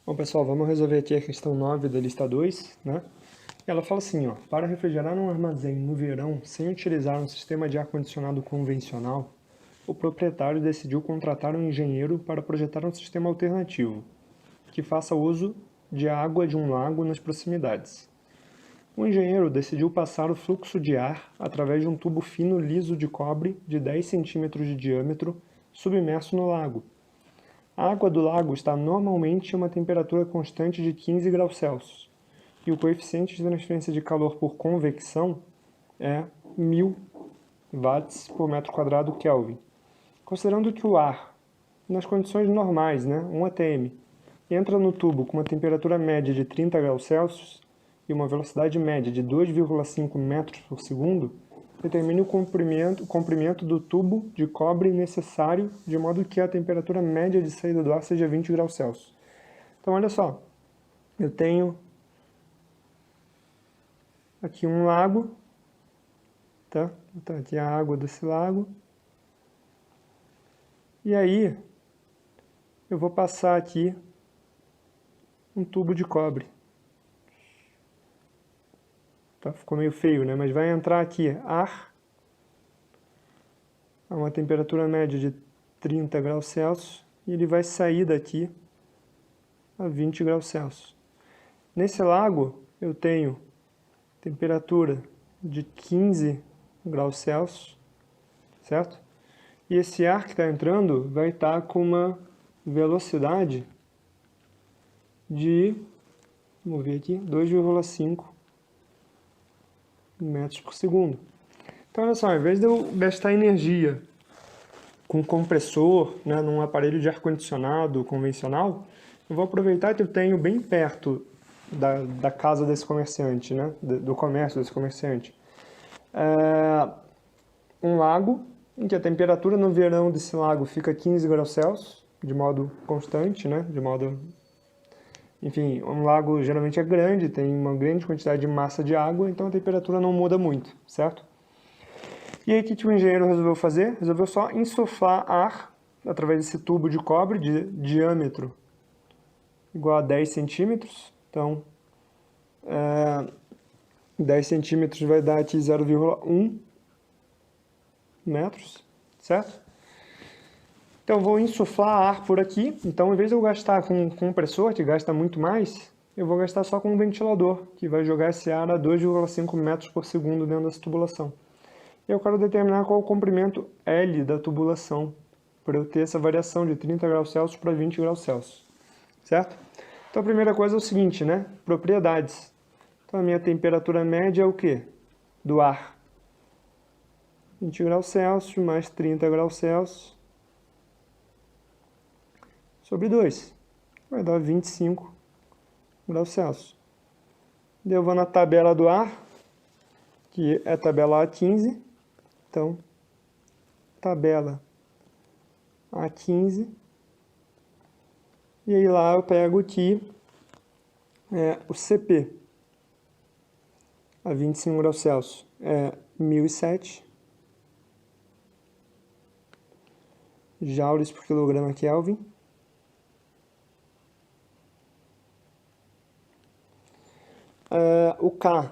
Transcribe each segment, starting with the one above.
Bom, pessoal, vamos resolver aqui a questão 9 da lista 2, né? E ela fala assim, ó, para refrigerar um armazém no verão sem utilizar um sistema de ar-condicionado convencional, o proprietário decidiu contratar um engenheiro para projetar um sistema alternativo, que faça uso de água de um lago nas proximidades. O engenheiro decidiu passar o fluxo de ar através de um tubo fino liso de cobre de 10 centímetros de diâmetro submerso no lago. A água do lago está normalmente a uma temperatura constante de 15 graus Celsius, e o coeficiente de transferência de calor por convecção é 1000 watts por metro quadrado Kelvin. Considerando que o ar, nas condições normais, 1 atm, entra no tubo com uma temperatura média de 30 graus Celsius e uma velocidade média de 2,5 metros por segundo, determine o comprimento do tubo de cobre necessário de modo que a temperatura média de saída do ar seja 20 graus Celsius. Então, olha só, eu tenho aqui um lago, tá? Então, aqui a água desse lago. E aí, eu vou passar aqui um tubo de cobre. Tá? Ficou meio feio, né? Mas vai entrar aqui ar a uma temperatura média de 30 graus Celsius e ele vai sair daqui a 20 graus Celsius. Nesse lago, eu tenho temperatura de 15 graus Celsius, certo? E esse ar que está entrando vai estar com uma velocidade de, vamos ver aqui, 2,5 metros por segundo. Então, olha só, ao invés de eu gastar energia com compressor, num aparelho de ar-condicionado convencional, eu vou aproveitar que eu tenho bem perto da casa desse comerciante, do comércio desse comerciante, um lago, em que a temperatura no verão desse lago fica 15 graus Celsius, de modo constante, enfim, um lago geralmente é grande, tem uma grande quantidade de massa de água, então a temperatura não muda muito, certo? E aí o que o engenheiro resolveu fazer? Resolveu só insuflar ar através desse tubo de cobre de diâmetro igual a 10 centímetros. Então, 10 centímetros vai dar aqui 0,1 metros, certo? Então, eu vou insuflar ar por aqui. Então, em vez de eu gastar com um compressor, que gasta muito mais, eu vou gastar só com um ventilador, que vai jogar esse ar a 2,5 metros por segundo dentro dessa tubulação. E eu quero determinar qual é o comprimento L da tubulação, para eu ter essa variação de 30 graus Celsius para 20 graus Celsius, certo? Então, a primeira coisa é o seguinte, propriedades. Então, a minha temperatura média é o quê? Do ar. 20 graus Celsius mais 30 graus Celsius sobre 2. Vai dar 25 graus Celsius. Daí eu vou na tabela do ar, que é a tabela A15. Então, tabela A15. E aí lá eu pego aqui o CP. A 25 graus Celsius é 1007 joules por quilograma Kelvin. O K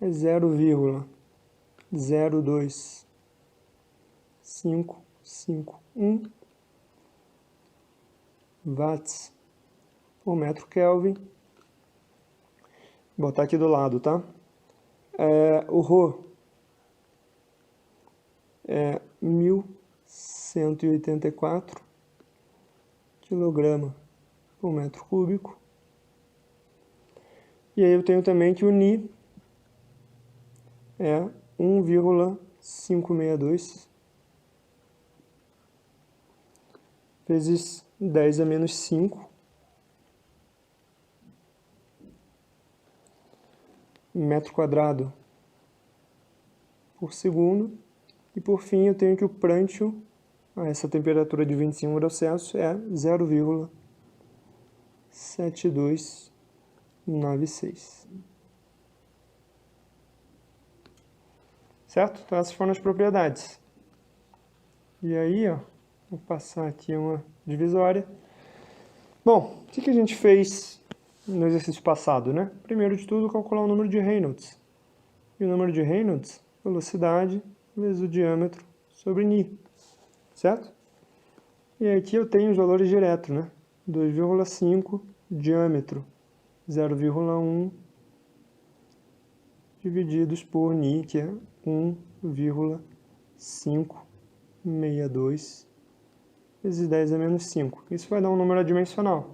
é 0,02551 watts por metro Kelvin. Vou botar aqui do lado, tá? O Rho é 1184 kg por metro cúbico. E aí eu tenho também que o Ni é 1,562 vezes 10 a menos 5 metro quadrado por segundo. E por fim eu tenho que o Prandtl, a essa temperatura de 25 graus Celsius, é 0,7296. Certo? Então essas foram as propriedades. E aí, Vou passar aqui uma divisória. Bom, o que a gente fez no exercício passado, né? Primeiro de tudo, calcular o número de Reynolds. E o número de Reynolds, velocidade vezes o diâmetro sobre π, certo? E aqui eu tenho os valores diretos, né? 2,5, diâmetro 0,1, divididos por π, que é 1,562 vezes 10 a menos 5. Isso vai dar um número adimensional.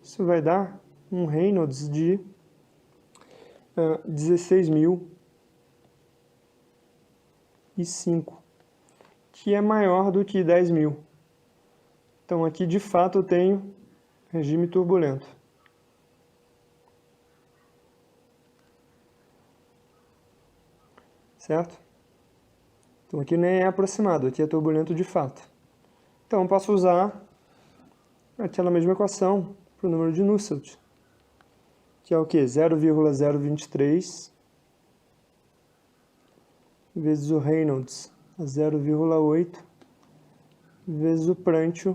Isso vai dar um Reynolds de 16.005, que é maior do que 10.000. Então aqui de fato eu tenho regime turbulento. Certo? Então aqui nem é aproximado, aqui é turbulento de fato. Então eu posso usar aquela mesma equação para o número de Nusselt, que é o quê? 0,023 vezes o Reynolds a 0,8 vezes o Prandtl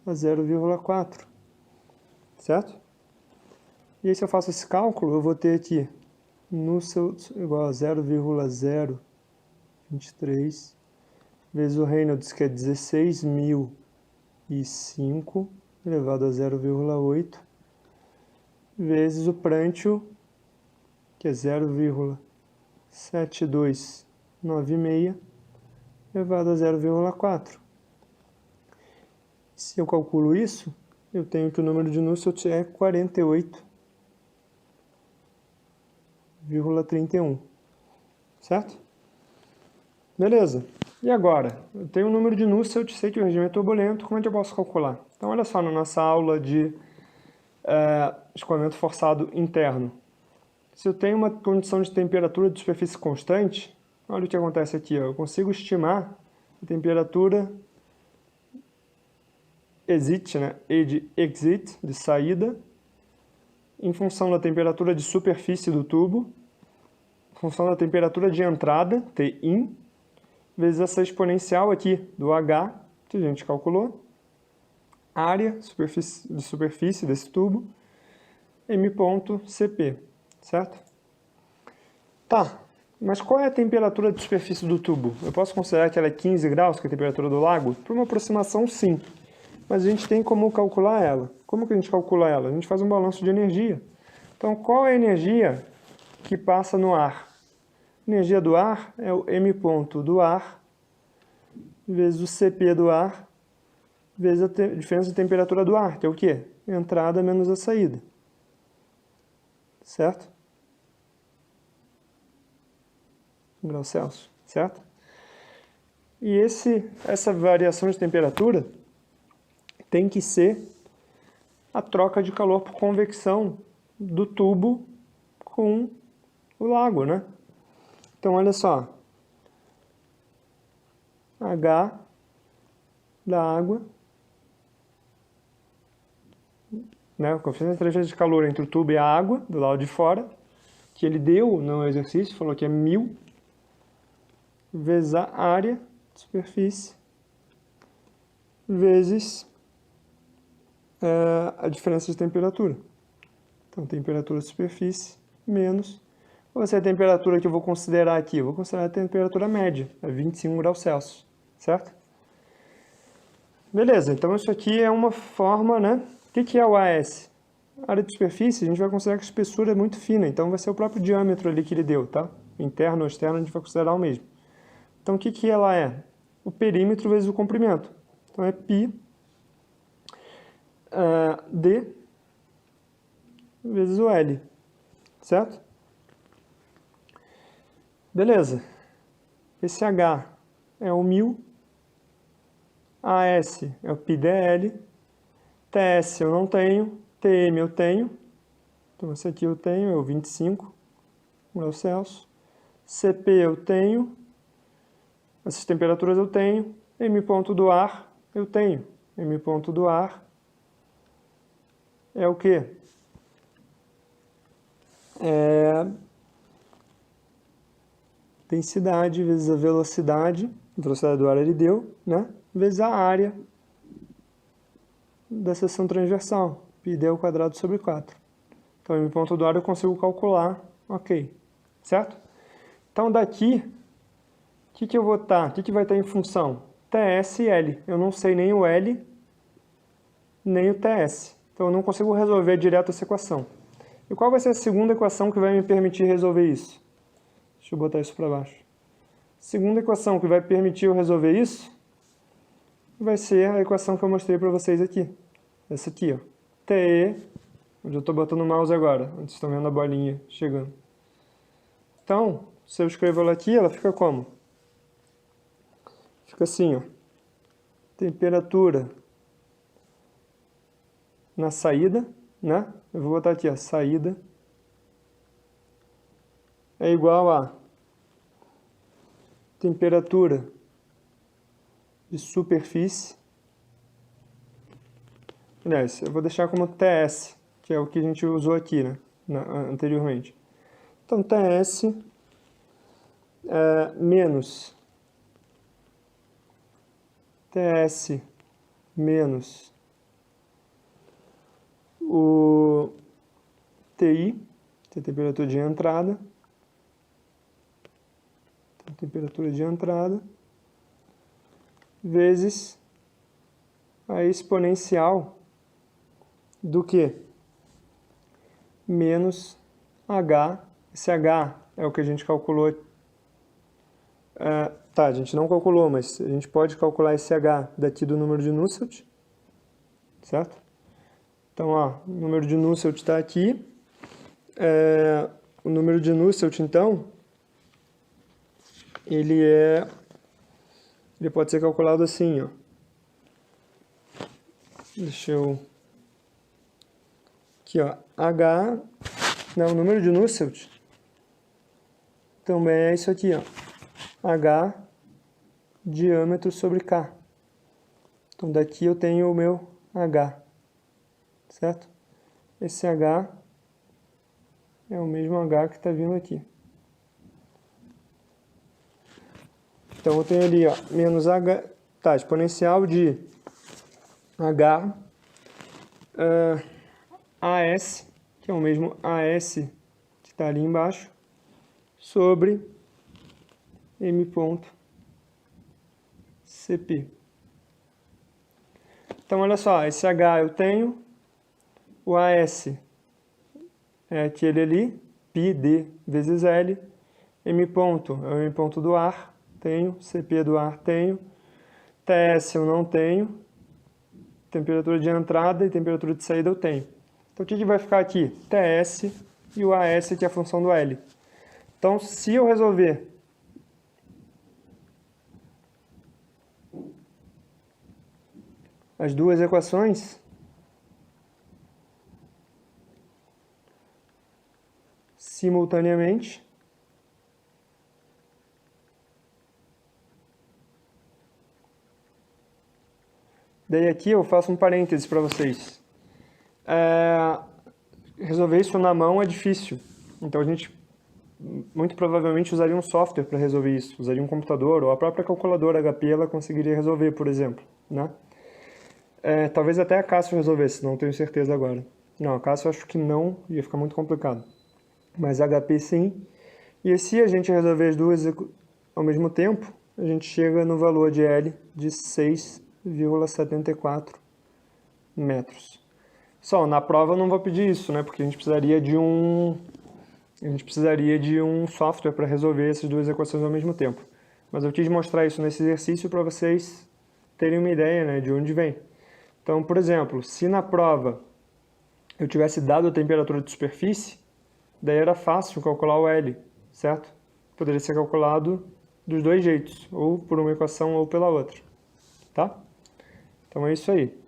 a 0,4, certo? E aí se eu faço esse cálculo, eu vou ter aqui Nusselt igual a 0,023 vezes o Reynolds, que é 16.005 elevado a 0,8 vezes o Prandtl, que é 0,7296 elevado a 0,4. Se eu calculo isso, eu tenho que o número de Nusselt é 48,31, certo? Beleza. E agora? Eu tenho o número de Nusselt, sei que o regime é turbulento, como é que eu posso calcular? Então, olha só, na nossa aula de escoamento forçado interno. Se eu tenho uma condição de temperatura de superfície constante, olha o que acontece aqui, ó, eu consigo estimar a temperatura exit, né, e de exit, de saída, em função da temperatura de superfície do tubo, em função da temperatura de entrada, Tin, vezes essa exponencial aqui do H, que a gente calculou, área de superfície desse tubo, m.Cp, certo? Tá, mas qual é a temperatura de superfície do tubo? Eu posso considerar que ela é 15 graus, que é a temperatura do lago? Por uma aproximação, sim. Mas a gente tem como calcular ela. Como que a gente calcula ela? A gente faz um balanço de energia. Então, qual é a energia que passa no ar? A energia do ar é o m ponto do ar vezes o Cp do ar vezes a diferença de temperatura do ar, que é o quê? Entrada menos a saída. Certo? 1 grau Celsius, certo? E essa variação de temperatura tem que ser a troca de calor por convecção do tubo com o lago, né? Então, olha só. H da água, né? A coeficiente de transferência de calor entre o tubo e a água, do lado de fora, que ele deu no exercício, falou que é 1.000, vezes a área de superfície, vezes a diferença de temperatura. Então, temperatura de superfície menos... Qual vai ser a temperatura que eu vou considerar aqui? Eu vou considerar a temperatura média, é 25 graus Celsius, certo? Beleza, então isso aqui é uma forma, né? O que é o AS? A área de superfície, a gente vai considerar que a espessura é muito fina, então vai ser o próprio diâmetro ali que ele deu, tá? Interno ou externo, a gente vai considerar o mesmo. Então, o que ela é? O perímetro vezes o comprimento. Então, é π d vezes o L, certo? Beleza. Esse H é o 1.000, AS é o πdl, TS eu não tenho, TM eu tenho, então esse aqui eu tenho, é o 25 graus Celsius, CP eu tenho, essas temperaturas eu tenho, M ponto do ar eu tenho, M ponto do ar é o quê? É densidade vezes a velocidade do ar ele deu, né? vezes a área da seção transversal, πd ao quadrado sobre 4. Então, m ponto do ar eu consigo calcular, ok, certo? Então, daqui, o que eu vou estar? O que vai estar em função? TS e L. Eu não sei nem o L, nem o TS. Então, eu não consigo resolver direto essa equação. E qual vai ser a segunda equação que vai me permitir resolver isso? Deixa eu botar isso para baixo. Segunda equação que vai permitir eu resolver isso vai ser a equação que eu mostrei para vocês aqui. Essa aqui, ó. TE, onde eu estou botando o mouse agora, onde vocês estão vendo a bolinha chegando. Então, se eu escrevo ela aqui, ela fica como? Fica assim, ó. Temperatura na saída, né? Eu vou botar aqui, ó, saída é igual a temperatura de superfície. Aliás, eu vou deixar como TS, que é o que a gente usou aqui, né? Anteriormente. Então, TS menos TS menos o TI, que é a temperatura de entrada. Então, temperatura de entrada vezes a exponencial do que? Menos H. Esse H é o que a gente calculou. Tá, a gente não calculou, mas a gente pode calcular esse H daqui do número de Nusselt, certo? Então, ó, o número de Nusselt está aqui. O número de Nusselt, então, ele pode ser calculado assim, ó. Deixa eu... Aqui, ó, H... Não, o número de Nusselt também é isso aqui, ó. H diâmetro sobre K. Então, daqui eu tenho o meu H, certo? Esse H é o mesmo H que está vindo aqui. Então, eu tenho ali, ó, menos H, tá, exponencial de H AS, que é o mesmo AS que está ali embaixo, sobre M ponto CP. Então, olha só, esse H eu tenho, o AS é aquele ali, πd vezes L, M ponto é o M ponto do ar, tenho, CP do ar tenho, TS eu não tenho, temperatura de entrada e temperatura de saída eu tenho. Então, o que vai ficar aqui? TS e o AS, que é a função do L. Então, se eu resolver as duas equações, simultaneamente, daí aqui eu faço um parêntese para vocês. Resolver isso na mão é difícil, então a gente muito provavelmente usaria um software para resolver isso, usaria um computador ou a própria calculadora HP, ela conseguiria resolver, por exemplo, né? Talvez até a Cássio resolvesse, não tenho certeza agora. Não, a Cássio eu acho que não, ia ficar muito complicado. Mas a HP sim. E se a gente resolver as duas ao mesmo tempo, a gente chega no valor de L de 6,74 metros. Só, na prova eu não vou pedir isso, né? Porque a gente precisaria de um software para resolver essas duas equações ao mesmo tempo. Mas eu quis mostrar isso nesse exercício para vocês terem uma ideia, né, de onde vem. Então, por exemplo, se na prova eu tivesse dado a temperatura de superfície, daí era fácil calcular o L, certo? Poderia ser calculado dos dois jeitos, ou por uma equação ou pela outra, tá? Então é isso aí.